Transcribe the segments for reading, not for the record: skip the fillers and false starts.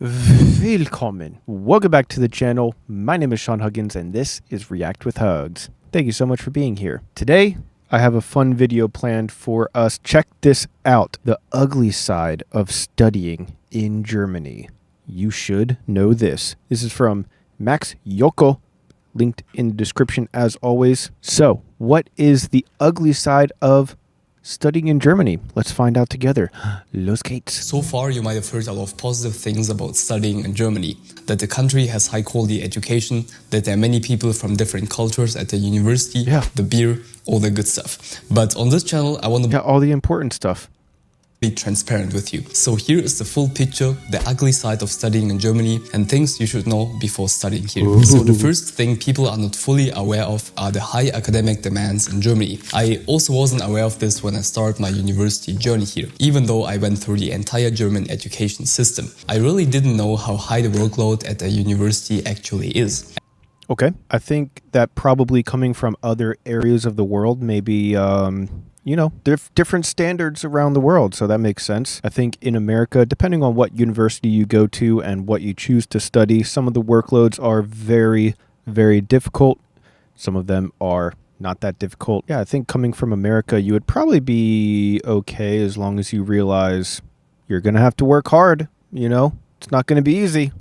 Willkommen. Welcome back to the channel. My name is Sean Huggins and this is React with Hugs. Thank you so much for being here. Today, I have a fun video planned for us. Check this out. The ugly side of studying in Germany. You should know this. This is from Max Joko, linked in the description as always. So, what is the ugly side of studying in Germany? Let's find out together. Los geht's. So far, you might have heard a lot of positive things about studying in Germany. That the country has high quality education, that there are many people from different cultures at the university, the beer, all the good stuff. But on this channel, I want to all the important stuff. Be transparent with you. So here is the full picture, the ugly side of studying in Germany and things you should know before studying here. Ooh. So the first thing people are not fully aware of are the high academic demands in Germany. I also wasn't aware of this when I started my university journey here, even though I went through the entire German education system. I really didn't know how high the workload at a university actually is. Okay, I think that probably coming from other areas of the world, maybe you know, different standards around the world, so that makes sense. I think in America, depending on what university you go to and what you choose to study, some of the workloads are very, very difficult. Some of them are not that difficult. Yeah, I think coming from America, you would probably be okay as long as you realize you're going to have to work hard, you know? It's not going to be easy.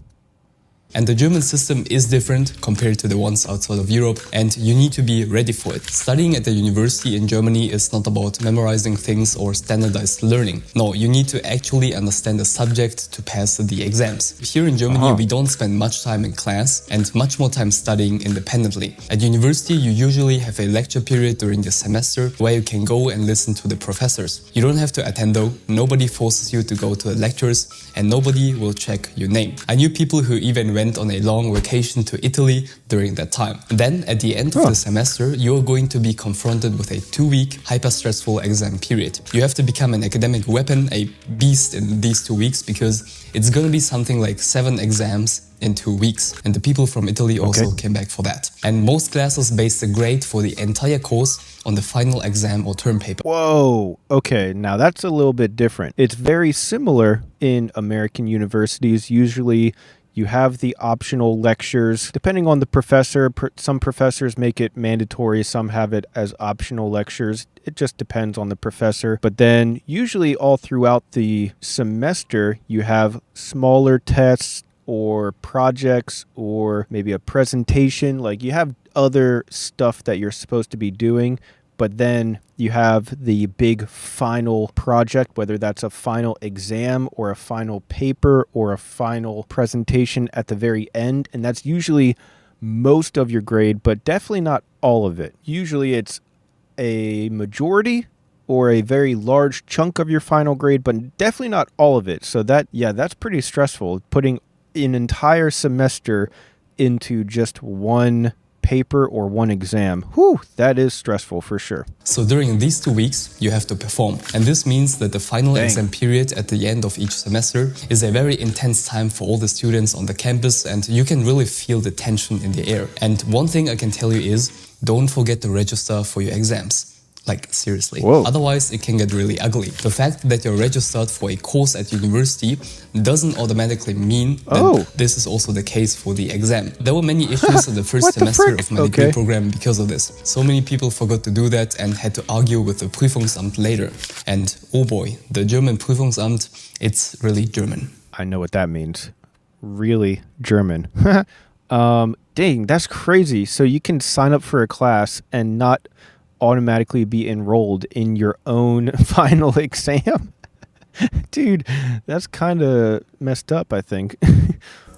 And the German system is different compared to the ones outside of Europe, and you need to be ready for it. Studying at the university in Germany is not about memorizing things or standardized learning. No, you need to actually understand the subject to pass the exams. Here in Germany, we don't spend much time in class and much more time studying independently. At university, you usually have a lecture period during the semester where you can go and listen to the professors. You don't have to attend though, nobody forces you to go to the lectures, and nobody will check your name. I knew people who even went on a long vacation to Italy during that time. Then, at the end of the semester, you're going to be confronted with a 2-week hyper-stressful exam period. You have to become an academic weapon, a beast in these 2 weeks, because it's going to be something like 7 exams in 2 weeks. And the people from Italy also came back for that. And most classes base the grade for the entire course on the final exam or term paper. Whoa, okay, now that's a little bit different. It's very similar in American universities. Usually you have the optional lectures. Depending on the professor, some professors make it mandatory, some have it as optional lectures. It just depends on the professor. But then usually all throughout the semester, you have smaller tests or projects or maybe a presentation. Like you have other stuff that you're supposed to be doing, but then you have the big final project, whether that's a final exam or a final paper or a final presentation at the very end. And that's usually most of your grade, but definitely not all of it. Usually it's a majority or a very large chunk of your final grade, but definitely not all of it. So that, yeah, that's pretty stressful, putting an entire semester into just one paper or one exam. Whew, that is stressful for sure. So during these 2 weeks, you have to perform. And this means that the final exam period at the end of each semester is a very intense time for all the students on the campus, and you can really feel the tension in the air. And one thing I can tell you is, don't forget to register for your exams. Like, seriously. Whoa. Otherwise, it can get really ugly. The fact that you're registered for a course at university doesn't automatically mean that this is also the case for the exam. There were many issues in the first semester of my degree program because of this. So many people forgot to do that and had to argue with the Prüfungsamt later. And oh boy, the German Prüfungsamt, it's really German. I know what that means. Really German. Dang, that's crazy. So you can sign up for a class and not automatically be enrolled in your own final exam? Dude, that's kind of messed up, I think.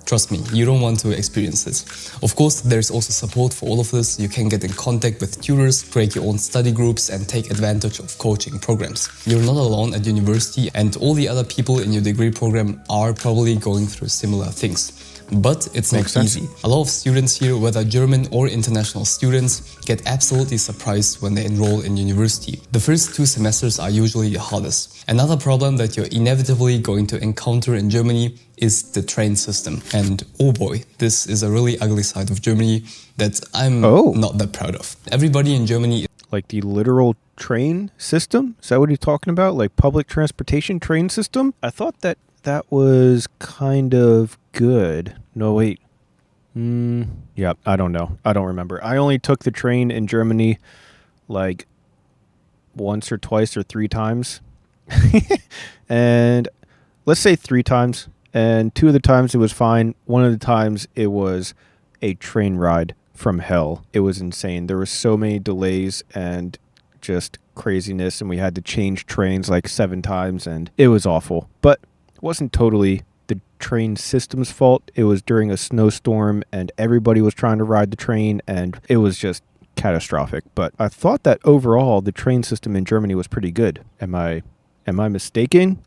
Trust me, you don't want to experience this. Of course, there's also support for all of this. You can get in contact with tutors, create your own study groups, and take advantage of coaching programs. You're not alone at university, and all the other people in your degree program are probably going through similar things. But it's not easy. A lot of students here, whether German or international students, get absolutely surprised when they enroll in university. The first 2 semesters are usually the hardest. Another problem that you're inevitably going to encounter in Germany is the train system. And oh boy, this is a really ugly side of Germany that I'm not that proud of. Everybody in Germany... Like the literal train system? Is that what you're talking about? Like public transportation train system? I thought that that was kind of good. No, wait. Yeah, I don't know. I don't remember. I only took the train in Germany like once or twice or three times. And let's say three times. And two of the times it was fine. One of the times it was a train ride from hell. It was insane. There were so many delays and just craziness, and we had to change trains like 7 times, and it was awful. But it wasn't totally the train system's fault. It was during a snowstorm, and everybody was trying to ride the train, and it was just catastrophic. But I thought that overall the train system in Germany was pretty good. Am I mistaken?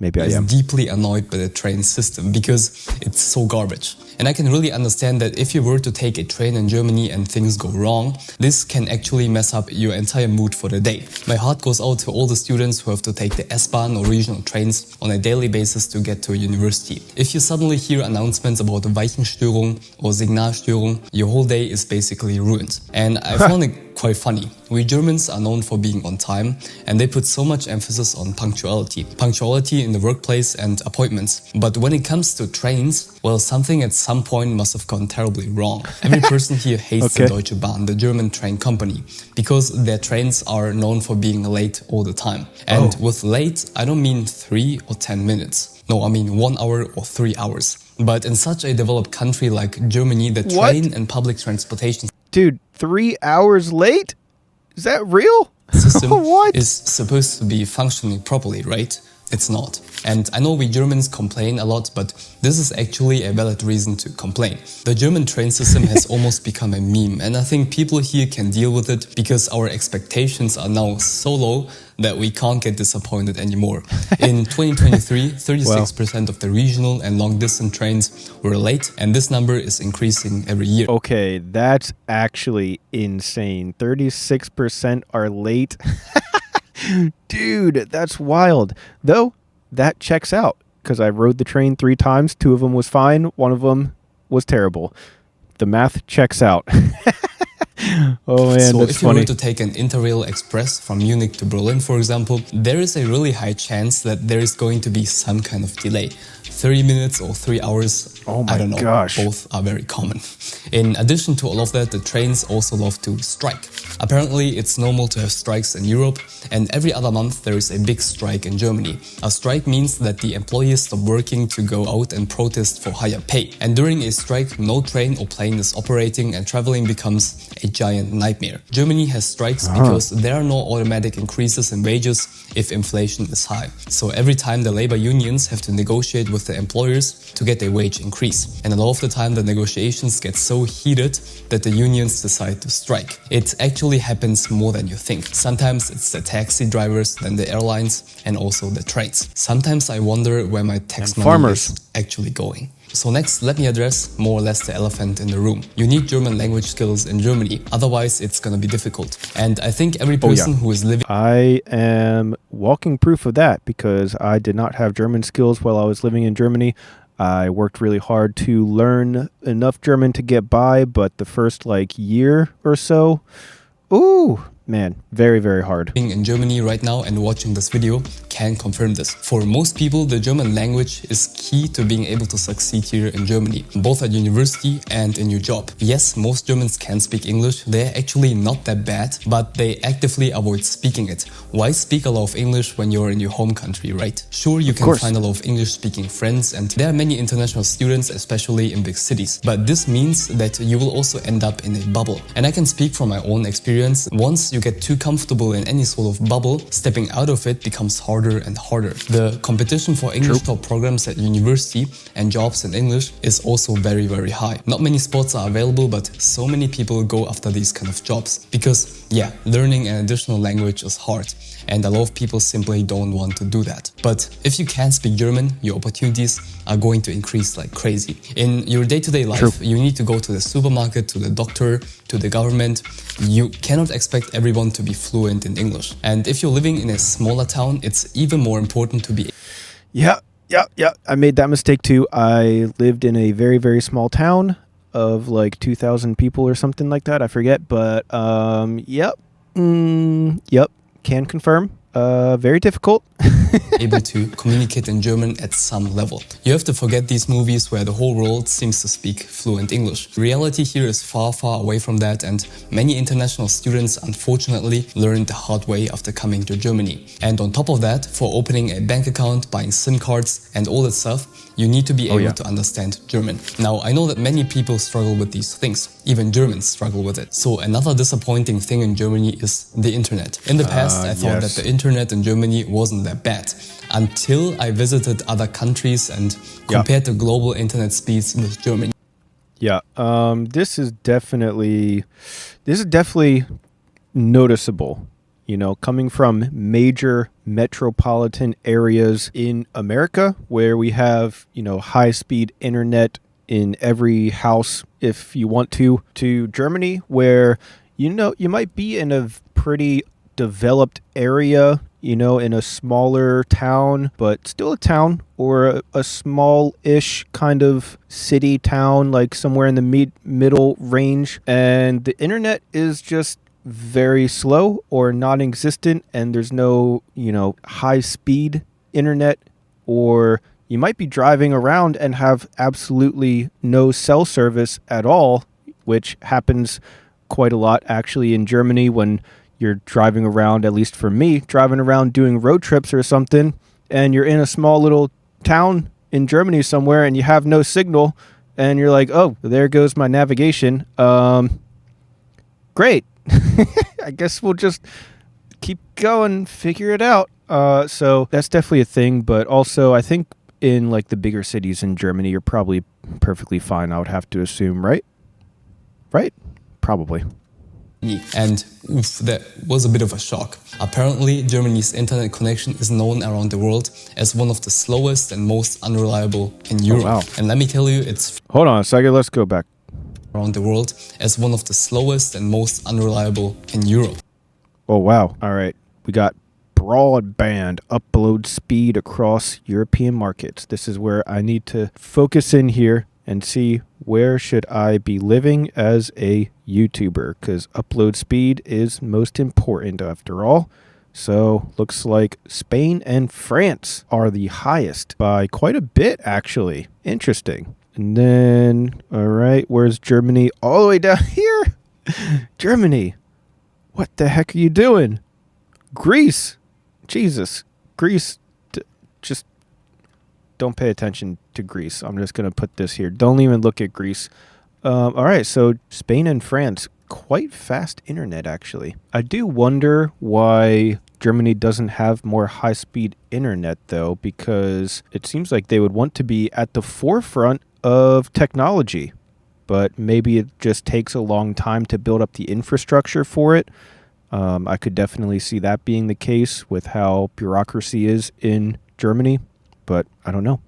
Maybe I am. Deeply annoyed by the train system because it's so garbage. And I can really understand that if you were to take a train in Germany and things go wrong, this can actually mess up your entire mood for the day. My heart goes out to all the students who have to take the S-Bahn or regional trains on a daily basis to get to a university. If you suddenly hear announcements about Weichenstörung or Signalstörung, your whole day is basically ruined. And I found it quite funny. We Germans are known for being on time, and they put so much emphasis on punctuality. Punctuality in the workplace and appointments. But when it comes to trains, well, something at some point must have gone terribly wrong. Every person here hates the Deutsche Bahn, the German train company, because their trains are known for being late all the time. And with late, I don't mean 3 or 10 minutes. No, I mean 1 hour or 3 hours. But in such a developed country like Germany, the train and public transportation Dude, 3 hours late? Is that real? system What? is supposed to be functioning properly, right? It's not. And I know we Germans complain a lot, but this is actually a valid reason to complain. The German train system has almost become a meme, and I think people here can deal with it because our expectations are now so low that we can't get disappointed anymore. In 2023, 36% of the regional and long-distance trains were late, and this number is increasing every year. Okay, that's actually insane. 36% are late. Dude, that's wild. Though, that checks out, because I rode the train 3 times. 2 of them was fine. 1 of them was terrible. The math checks out. Oh man, so that's if you funny. were to take an Interrail Express from Munich to Berlin, for example, there is a really high chance that there is going to be some kind of delay. 30 minutes or 3 hours, Oh my I don't know, gosh. both are very common. In addition to all of that, the trains also love to strike. Apparently, it's normal to have strikes in Europe, and every other month there is a big strike in Germany. A strike means that the employees stop working to go out and protest for higher pay. And during a strike, no train or plane is operating and traveling becomes a giant nightmare. Germany has strikes because there are no automatic increases in wages if inflation is high. So every time the labor unions have to negotiate with the employers to get a wage increase. And a lot of the time the negotiations get so heated that the unions decide to strike. It actually happens more than you think. Sometimes it's the taxi drivers, then the airlines, and also the trains. Sometimes I wonder where my tax money is actually going. So next, let me address more or less the elephant in the room. You need German language skills in Germany, otherwise it's gonna be difficult. And I think every person who is living I am walking proof of that because I did not have German skills while I was living in Germany. I worked really hard to learn enough German to get by, but the first year or so, ooh, man, very, very hard. in Germany right now and watching this video can confirm this. For most people, the German language is key to being able to succeed here in Germany, both at university and in your job. Yes, most Germans can speak English. They're actually not that bad, but they actively avoid speaking it. Why speak a lot of English when you're in your home country, right? Sure, you can find a lot of English-speaking friends, and there are many international students, especially in big cities. But this means that you will also end up in a bubble. And I can speak from my own experience. Once you get too comfortable in any sort of bubble, stepping out of it becomes harder and harder. The competition for English top programs at university and jobs in English is also very, very high. Not many spots are available, but so many people go after these kind of jobs because, yeah, learning an additional language is hard. And a lot of people simply don't want to do that. But if you can speak German, your opportunities are going to increase like crazy. In your day-to-day life, you need to go to the supermarket, to the doctor, to the government. You cannot expect everyone to be fluent in English. And if you're living in a smaller town, it's even more important to be... Yeah. I made that mistake too. I lived in a very, very small town of 2,000 people or something like that. I forget, but yep. Can confirm. Very difficult. able to communicate in German at some level. You have to forget these movies where the whole world seems to speak fluent English. Reality here is far, far away from that, and many international students unfortunately learned the hard way after coming to Germany. And on top of that, for opening a bank account, buying SIM cards and all that stuff, you need to be able to understand German. Now, I know that many people struggle with these things. Even Germans struggle with it. So another disappointing thing in Germany is the internet. In the past, I thought that the internet in Germany wasn't that bad, until I visited other countries and compared the global internet speeds with Germany. Yeah, this is definitely noticeable. You know, coming from major metropolitan areas in America where we have, you know, high-speed internet in every house if you want to Germany where, you know, you might be in a pretty developed area, you know, in a smaller town, but still a town, or a small-ish kind of city town, like somewhere in the middle range, and the internet is just very slow or non-existent, and there's no, you know, high-speed internet, or you might be driving around and have absolutely no cell service at all, which happens quite a lot actually in Germany when you're driving around, at least for me, driving around doing road trips or something, and you're in a small little town in Germany somewhere and you have no signal, and you're like, oh, there goes my navigation. Great. I guess we'll just keep going, figure it out. So that's definitely a thing, but also I think in like the bigger cities in Germany, you're probably perfectly fine, I would have to assume, right? Right? Probably. And oof, that was a bit of a shock. Apparently, Germany's internet connection is known around the world as one of the slowest and most unreliable in Europe. Oh, wow. And let me tell you, it's Hold on a second, let's go back. Around the world as one of the slowest and most unreliable in Europe. Oh, wow. All right. We got broadband upload speed across European markets. This is where I need to focus in here and see where should I be living as a YouTuber, because upload speed is most important after all. So looks like Spain and France are the highest by quite a bit, actually. Interesting. And then, all right, where's Germany? All the way down here? Germany. What the heck are you doing? Greece. Jesus. Greece. Just don't pay attention to Greece. I'm just going to put this here. Don't even look at Greece. All right, so Spain and France, quite fast internet, actually. I do wonder why Germany doesn't have more high-speed internet, though, because it seems like they would want to be at the forefront of technology, but maybe it just takes a long time to build up the infrastructure for it. I could definitely see that being the case with how bureaucracy is in Germany, but I don't know.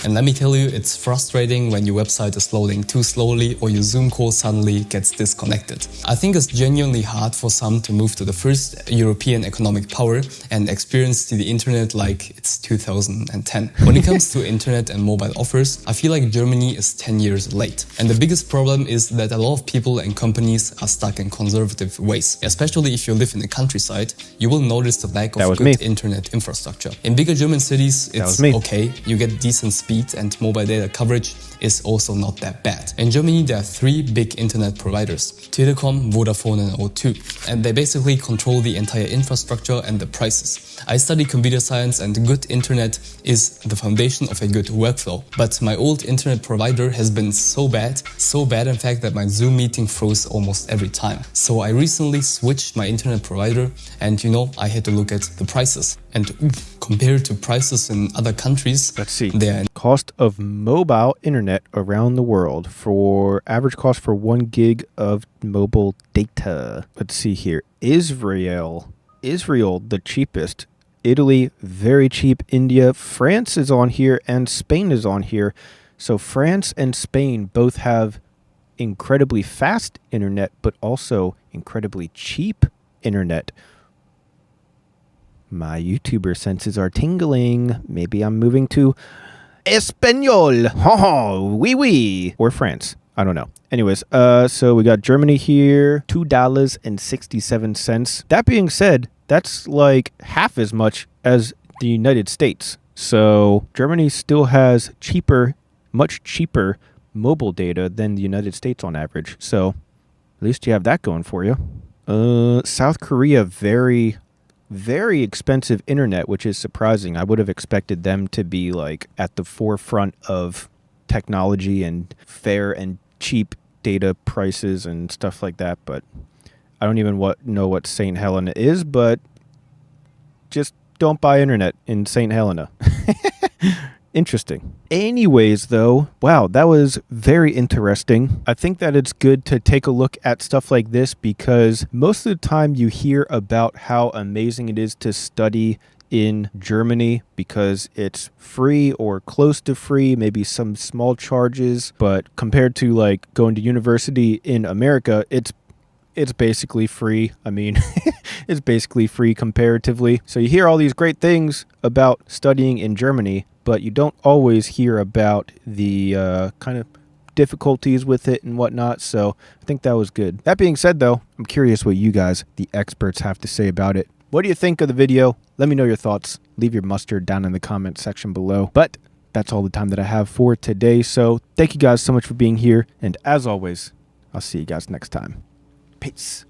And let me tell you, it's frustrating when your website is loading too slowly or your Zoom call suddenly gets disconnected. I think it's genuinely hard for some to move to the first European economic power and experience the internet like it's 2010. When it comes to internet and mobile offers, I feel like Germany is 10 years late. And the biggest problem is that a lot of people and companies are stuck in conservative ways. Especially if you live in the countryside, you will notice the lack of good internet infrastructure. In bigger German cities, it's okay. You get decent speed and mobile data coverage is also not that bad. In Germany, there are 3 big internet providers: Telekom, Vodafone and O2. And they basically control the entire infrastructure and the prices. I study computer science and good internet is the foundation of a good workflow. But my old internet provider has been so bad in fact that my Zoom meeting froze almost every time. So I recently switched my internet provider and I had to look at the prices. And compared to prices in other countries, let's see. Cost of mobile internet around the world for average cost for 1 gig of mobile data. Let's see here. Israel, the cheapest. Italy, very cheap. India, France is on here, and Spain is on here. So France and Spain both have incredibly fast internet, but also incredibly cheap internet. My YouTuber senses are tingling. Maybe I'm moving to Espanol. Oh, oui, oui. Or France. I don't know. Anyways, so we got Germany here, $2.67. That being said, that's like half as much as the United States. So Germany still has much cheaper mobile data than the United States on average. So at least you have that going for you. South Korea, very, very expensive internet, which is surprising. I would have expected them to be like at the forefront of technology and fair and cheap data prices and stuff like that. But I don't even know what St. Helena is, but just don't buy internet in St. Helena. Interesting. Anyways, though, wow, that was very interesting. I think that it's good to take a look at stuff like this because most of the time you hear about how amazing it is to study in Germany because it's free or close to free, maybe some small charges, but compared to like going to university in America, it's basically free. I mean, it's basically free comparatively. So you hear all these great things about studying in Germany, but you don't always hear about the kind of difficulties with it and whatnot. So I think that was good. That being said, though, I'm curious what you guys, the experts, have to say about it. What do you think of the video? Let me know your thoughts. Leave your mustard down in the comment section below. But that's all the time that I have for today. So thank you guys so much for being here. And as always, I'll see you guys next time. Peace.